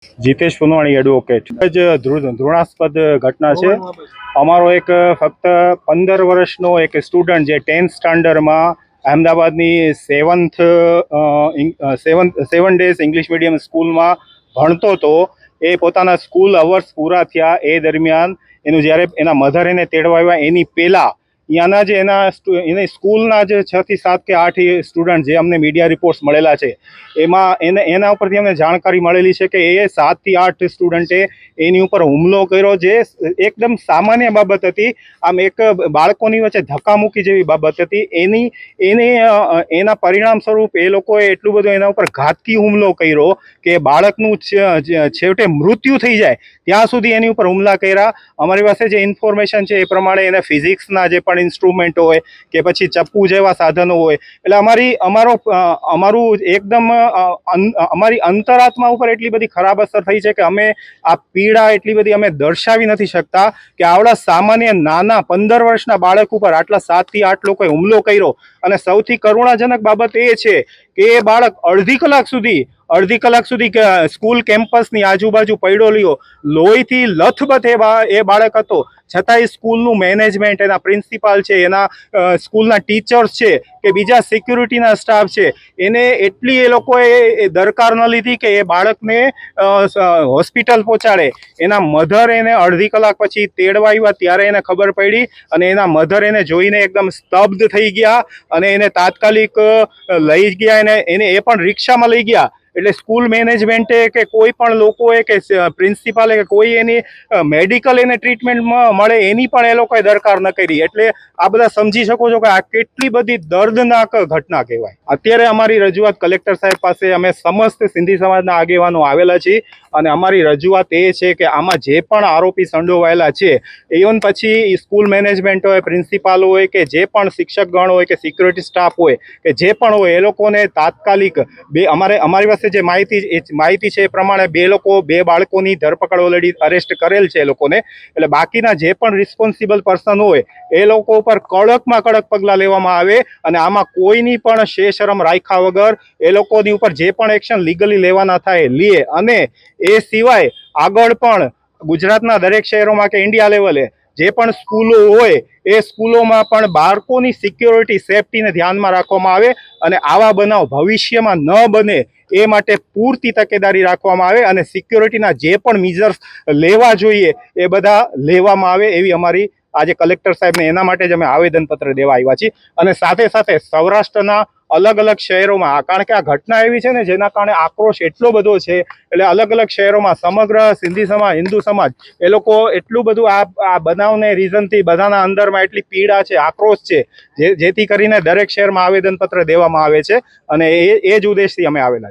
Jitesh પુનવાણી advocate જ ધૃણાસ્પદ ઘટના છે। અમારો એક ફક્ત 15 વર્ષનો એક સ્ટુડન્ટ જે 10th સ્ટાન્ડર્ડમાં અમદાવાદની સેવન ડેઝ ઇંગ્લિશ મીડિયમ સ્કૂલમાં ભણતો હતો। એ પોતાના સ્કૂલ અવર્સ પૂરા થયા એ દરમિયાન એનું જ્યારે એના મધર એને તેડવા આવ્યા એની પહેલાં ત્યાંના જે એની સ્કૂલના જે 6 થી 7 કે 8 સ્ટુડન્ટ જે અમને મીડિયા રિપોર્ટ્સ મળેલા છે એમાં એના ઉપરથી અમને જાણકારી મળેલી છે કે એ 7 થી 8 સ્ટુડન્ટે એની ઉપર હુમલો કર્યો, જે એકદમ સામાન્ય બાબત હતી। આમ એક બાળકોની વચ્ચે ધક્કામુક્કી જેવી બાબત હતી। એના પરિણામ સ્વરૂપ એ લોકોએ એટલું બધું એના ઉપર ઘાતકી હુમલો કર્યો કે બાળકનું છેવટે મૃત્યુ થઈ જાય ત્યાં સુધી એની ઉપર હુમલા કર્યા। અમારી પાસે જે ઇન્ફોર્મેશન છે એ પ્રમાણે એને ફિઝિક્સના જે પણ ઇન્સ્ટ્રુમેન્ટ હોય કે પછી ચપ્પુ જેવા સાધનો હોય, એટલે અમારું એકદમ અમારી અંતરાત્મા ઉપર એટલી બધી ખરાબ અસર થઈ છે કે અમે આ પીડા એટલી બધી અમે દર્શાવી નથી શકતા કે આવડા સામાન્ય નાના 15 વર્ષના બાળક ઉપર આટલા 7 થી 8 લોકોએ હુમલો કર્યો। અને સૌથી કરુણાજનક બાબત એ છે કે એ બાળક અડધી કલાક સુધી સ્કૂલ કેમ્પસની આજુબાજુ પડ્યો રહ્યો, લોહીથી લથબથ એ બાળક હતો। છતાંય સ્કૂલનું મેનેજમેન્ટ, એના પ્રિન્સિપાલ છે, એના સ્કૂલના ટીચર્સ છે કે બીજા સિક્યુરિટીના સ્ટાફ છે, એને એટલી એ લોકોએ દરકાર ન લીધી કે એ બાળકને હોસ્પિટલ પહોંચાડે। એના મધર એને અડધી કલાક પછી તેડવા આવ્યા ત્યારે એને ખબર પડી અને એના મધર એને જોઈને એકદમ સ્તબ્ધ થઈ ગયા અને એને તાત્કાલિક લઈ ગયા, એને એ પણ રિક્ષામાં લઈ ગયા। એટલે સ્કૂલ મેનેજમેન્ટે કે કોઈ પણ લોકોએ કે પ્રિન્સિપાલે કે કોઈ એની મેડિકલ એને ટ્રીટમેન્ટ મળે એની પણ એ લોકોએ દરકાર ન કરી। એટલે આ બધા સમજી શકો છો કે આ કેટલી બધી દર્દનાક ઘટના કહેવાય। અત્યારે અમારી રજૂઆત કલેક્ટર સાહેબ પાસે અમે સમસ્ત સિંધી સમાજના આગેવાનો આવેલા છીએ અને અમારી રજૂઆત એ છે કે આમાં જે પણ આરોપી સંડોવાયેલા છે, ઇવન પછી સ્કૂલ મેનેજમેન્ટ હોય, પ્રિન્સિપાલ હોય કે જે પણ શિક્ષકગણ હોય કે સિક્યુરિટી સ્ટાફ હોય કે જે પણ હોય એ લોકોને તાત્કાલિક અમારી પાસે જે માહિતી છે એ પ્રમાણે બે બાળકોની ધરપકડ ઓલરેડી અરેસ્ટ કરેલ છે એ લોકોને। એટલે બાકીના જે પણ રિસ્પોન્સિબલ પર્સન હોય એ લોકો ઉપર કડકમાં કડક પગલાં લેવામાં આવે અને આમાં કોઈની પણ શરમ રાખ્યા વગર એ લોકોની ઉપર જે પણ એક્શન લીગલી લેવાના થાય લે। અને એ સિવાય આગળ પણ ગુજરાતના દરેક શહેરોમાં કે ઇન્ડિયા લેવલે જે પણ સ્કૂલો હોય એ સ્કૂલોમાં પણ બાળકોની સિક્યોરિટી, સેફટીને ધ્યાનમાં રાખવામાં આવે અને આવા બનાવ ભવિષ્યમાં ન બને એ માટે પૂરતી તકેદારી રાખવામાં આવે અને સિક્યોરિટીના જે પણ મેજર્સ લેવા જોઈએ એ બધા લેવામાં આવે એવી અમારી આજે કલેક્ટર સાહેબને એના માટે જ અમે આવેદનપત્ર દેવા આવ્યા છીએ। અને સાથે સાથે સૌરાષ્ટ્રના અલગ અલગ શહેરોમાં, કારણ કે આ ઘટના એવી છે ને જેના કારણે આક્રોશ એટલો બધો છે, એટલે અલગ અલગ શહેરોમાં સમગ્ર સિંધી સમાજ, હિન્દુ સમાજ એ લોકો એટલું બધું આ બનાવને રીઝનથી બધાના અંદરમાં એટલી પીડા છે, આક્રોશ છે, જેથી કરીને દરેક શહેરમાં આવેદનપત્ર દેવામાં આવે છે અને એ જ ઉદ્દેશથી અમે આવેલા છીએ।